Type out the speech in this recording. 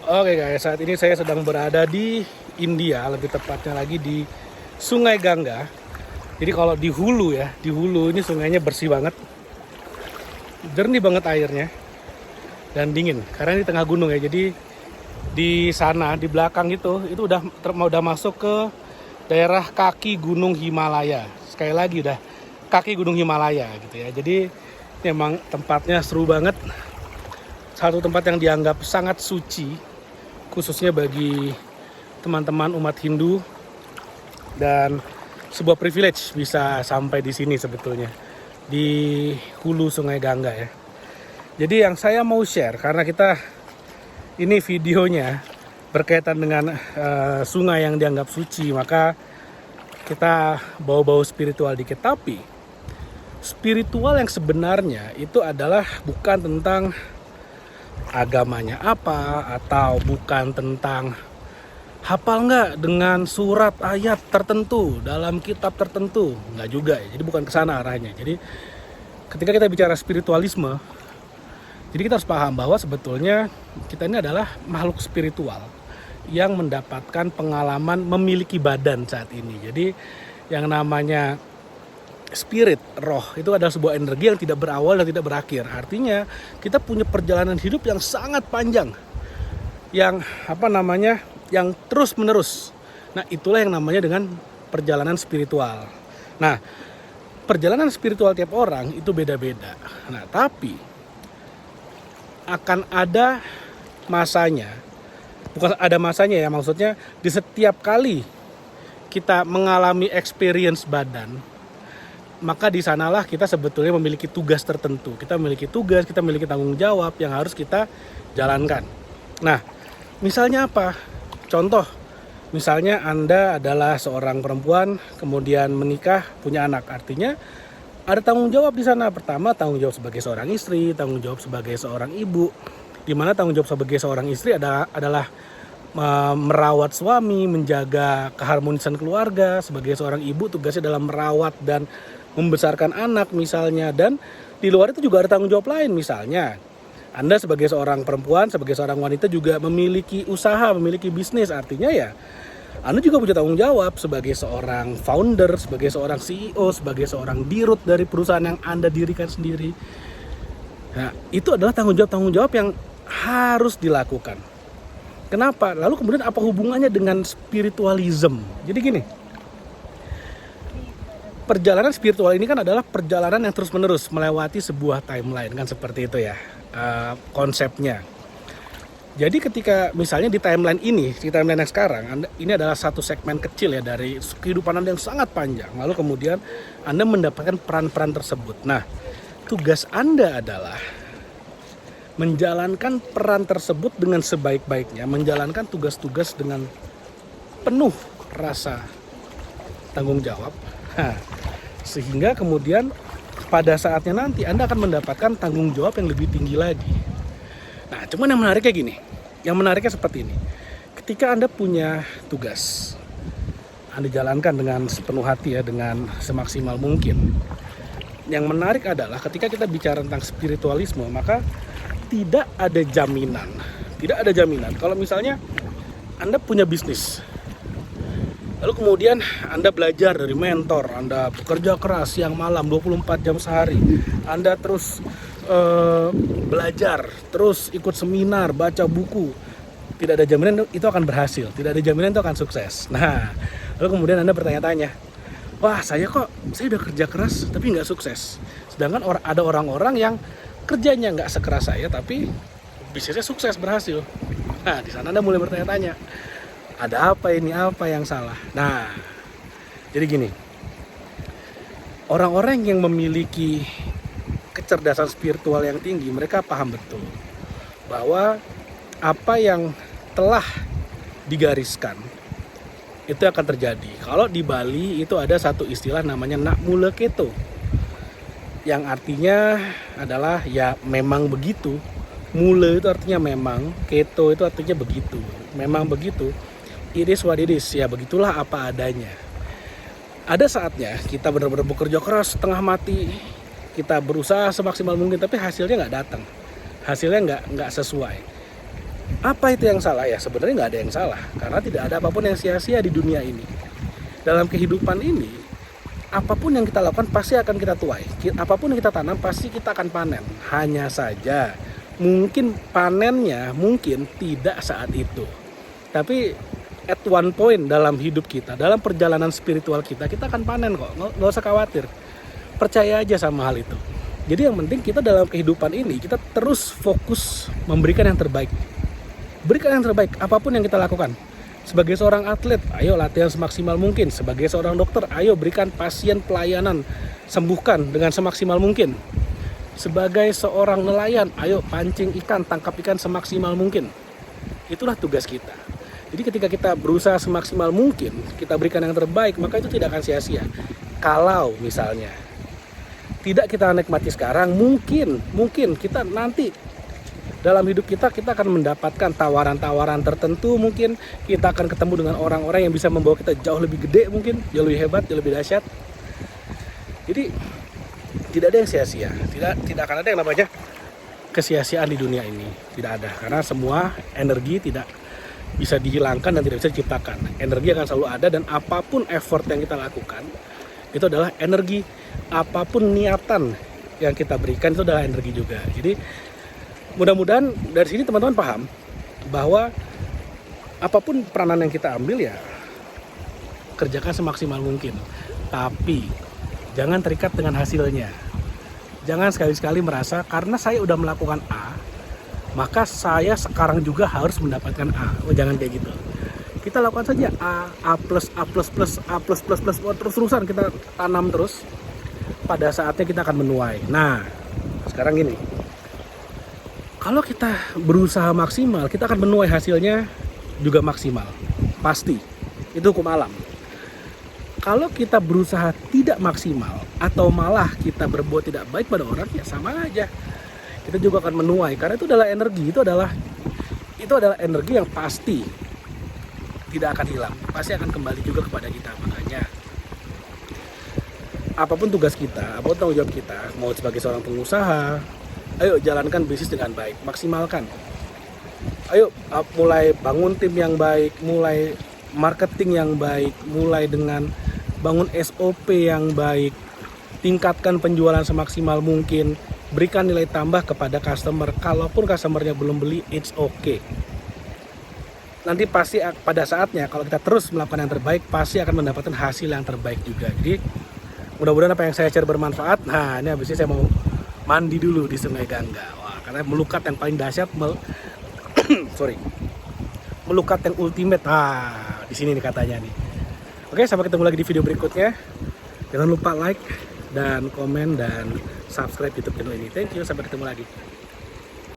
Oke guys, saat ini saya sedang berada di India, lebih tepatnya lagi di Sungai Gangga. Jadi kalau di hulu ya, di hulu ini sungainya bersih banget, jernih banget airnya, dan dingin. Karena di tengah gunung ya, jadi di sana di belakang itu udah masuk ke daerah kaki Gunung Himalaya. Sekali lagi udah kaki Gunung Himalaya gitu ya. Jadi memang tempatnya seru banget. Satu tempat yang dianggap sangat suci, khususnya bagi teman-teman umat Hindu, dan sebuah privilege bisa sampai di sini sebetulnya, di hulu Sungai Gangga ya. Jadi yang saya mau share, karena kita ini videonya berkaitan dengan sungai yang dianggap suci, maka kita bawa-bawa spiritual dikit. Tapi spiritual yang sebenarnya itu adalah bukan tentang agamanya apa, atau bukan tentang hafal nggak dengan surat ayat tertentu dalam kitab tertentu, nggak juga ya. Jadi bukan kesana arahnya. Jadi ketika kita bicara spiritualisme, jadi kita harus paham bahwa sebetulnya kita ini adalah makhluk spiritual yang mendapatkan pengalaman memiliki badan saat ini. Jadi yang namanya spirit, roh, itu adalah sebuah energi yang tidak berawal dan tidak berakhir. Artinya kita punya perjalanan hidup yang sangat panjang, yang yang terus menerus. Nah, itulah yang namanya dengan perjalanan spiritual. Nah, perjalanan spiritual tiap orang itu beda-beda. Nah, tapi akan ada masanya, bukan ada masanya ya, maksudnya di setiap kali kita mengalami experience badan, maka di sanalah kita sebetulnya memiliki tugas tertentu. Kita memiliki tugas, kita memiliki tanggung jawab yang harus kita jalankan. Nah, misalnya apa? Contoh, misalnya Anda adalah seorang perempuan, kemudian menikah, punya anak. Artinya ada tanggung jawab di sana. Pertama, tanggung jawab sebagai seorang istri, tanggung jawab sebagai seorang ibu. Di mana tanggung jawab sebagai seorang istri adalah merawat suami, menjaga keharmonisan keluarga. Sebagai seorang ibu, tugasnya dalam merawat dan membesarkan anak misalnya. Dan di luar itu juga ada tanggung jawab lain. Misalnya Anda sebagai seorang perempuan, sebagai seorang wanita juga memiliki usaha, memiliki bisnis. Artinya ya Anda juga punya tanggung jawab sebagai seorang founder, sebagai seorang CEO, sebagai seorang dirut dari perusahaan yang Anda dirikan sendiri. Nah, itu adalah tanggung jawab yang harus dilakukan. Kenapa? Lalu kemudian apa hubungannya dengan spiritualism? Jadi gini, perjalanan spiritual ini kan adalah perjalanan yang terus-menerus melewati sebuah timeline, kan seperti itu ya konsepnya. Jadi ketika misalnya di timeline ini, di timeline yang sekarang, ini adalah satu segmen kecil ya dari kehidupan Anda yang sangat panjang. Lalu kemudian Anda mendapatkan peran-peran tersebut. Nah, tugas Anda adalah menjalankan peran tersebut dengan sebaik-baiknya, menjalankan tugas-tugas dengan penuh rasa tanggung jawab. Sehingga kemudian pada saatnya nanti Anda akan mendapatkan tanggung jawab yang lebih tinggi lagi. Nah, cuman yang menariknya gini, yang menariknya seperti ini. Ketika Anda punya tugas, Anda jalankan dengan sepenuh hati ya, dengan semaksimal mungkin. Yang menarik adalah ketika kita bicara tentang spiritualisme, maka tidak ada jaminan. Tidak ada jaminan. Kalau misalnya Anda punya bisnis, lalu kemudian Anda belajar dari mentor, Anda bekerja keras siang malam 24 jam sehari, Anda terus belajar, terus ikut seminar, baca buku, tidak ada jaminan itu akan berhasil, tidak ada jaminan itu akan sukses. Nah, lalu kemudian Anda bertanya-tanya, wah saya udah kerja keras tapi nggak sukses. Sedangkan ada orang-orang yang kerjanya nggak sekeras saya tapi bisnisnya sukses, berhasil. Nah, di sana Anda mulai bertanya-tanya, ada apa ini, apa yang salah? Nah, jadi gini, orang-orang yang memiliki kecerdasan spiritual yang tinggi, mereka paham betul bahwa apa yang telah digariskan itu akan terjadi. Kalau di Bali itu ada satu istilah namanya nak mula keto, yang artinya adalah ya memang begitu. Mula itu artinya memang, keto itu artinya begitu, memang begitu. It is what it is, ya begitulah apa adanya. Ada saatnya kita benar-benar bekerja keras setengah mati, kita berusaha semaksimal mungkin tapi hasilnya nggak datang, hasilnya nggak sesuai. Apa itu yang salah? Ya sebenarnya nggak ada yang salah, karena tidak ada apapun yang sia-sia di dunia ini. Dalam kehidupan ini, apapun yang kita lakukan pasti akan kita tuai. Apapun yang kita tanam pasti kita akan panen. Hanya saja mungkin panennya mungkin tidak saat itu. Tapi at one point dalam hidup kita, dalam perjalanan spiritual kita akan panen kok. Nggak usah khawatir. Percaya aja sama hal itu. Jadi yang penting kita dalam kehidupan ini kita terus fokus memberikan yang terbaik. Berikan yang terbaik apapun yang kita lakukan. Sebagai seorang atlet, ayo latihan semaksimal mungkin. Sebagai seorang dokter, ayo berikan pasien pelayanan, sembuhkan dengan semaksimal mungkin. Sebagai seorang nelayan, ayo pancing ikan, tangkap ikan semaksimal mungkin. Itulah tugas kita. Jadi ketika kita berusaha semaksimal mungkin, kita berikan yang terbaik, maka itu tidak akan sia-sia. Kalau misalnya tidak kita nikmati sekarang, mungkin kita nanti dalam hidup kita akan mendapatkan tawaran-tawaran tertentu, mungkin kita akan ketemu dengan orang-orang yang bisa membawa kita jauh lebih gede, mungkin jauh lebih hebat, jauh lebih dahsyat. Jadi tidak ada yang sia-sia, tidak akan ada yang namanya kesia-siaan di dunia ini, tidak ada, karena semua energi tidak bisa dihilangkan dan tidak bisa diciptakan. Energi akan selalu ada, dan apapun effort yang kita lakukan itu adalah energi, apapun niatan yang kita berikan itu adalah energi juga. Jadi mudah-mudahan dari sini teman-teman paham bahwa apapun peranan yang kita ambil ya kerjakan semaksimal mungkin. Tapi jangan terikat dengan hasilnya. Jangan sekali-sekali merasa karena saya udah melakukan A, maka saya sekarang juga harus mendapatkan A. Oh, jangan kayak gitu. Kita lakukan saja A plus, terus-terusan kita tanam terus. Pada saatnya kita akan menuai. Nah, sekarang gini. Kalau kita berusaha maksimal, kita akan menuai hasilnya juga maksimal. Pasti. Itu hukum alam. Kalau kita berusaha tidak maksimal atau malah kita berbuat tidak baik pada orang, ya sama aja. Kita juga akan menuai, karena itu adalah energi, itu adalah energi yang pasti tidak akan hilang. Pasti akan kembali juga kepada kita. Makanya apapun tugas kita, apapun tanggung jawab kita, mau sebagai seorang pengusaha, ayo jalankan bisnis dengan baik, maksimalkan. Ayo mulai bangun tim yang baik, mulai marketing yang baik, mulai dengan bangun SOP yang baik, tingkatkan penjualan semaksimal mungkin, berikan nilai tambah kepada customer. Kalaupun customernya belum beli, it's okay. Nanti pasti pada saatnya kalau kita terus melakukan yang terbaik, pasti akan mendapatkan hasil yang terbaik juga. Jadi mudah-mudahan apa yang saya share bermanfaat. Nah, ini habis ini saya mau mandi dulu di Sungai Gangga. Wah, karena melukat yang paling dahsyat, melukat yang ultimate. Di sini nih katanya nih. Oke, sampai ketemu lagi di video berikutnya. Jangan lupa like dan komen dan subscribe YouTube channel ini. Thank you, sampai ketemu lagi.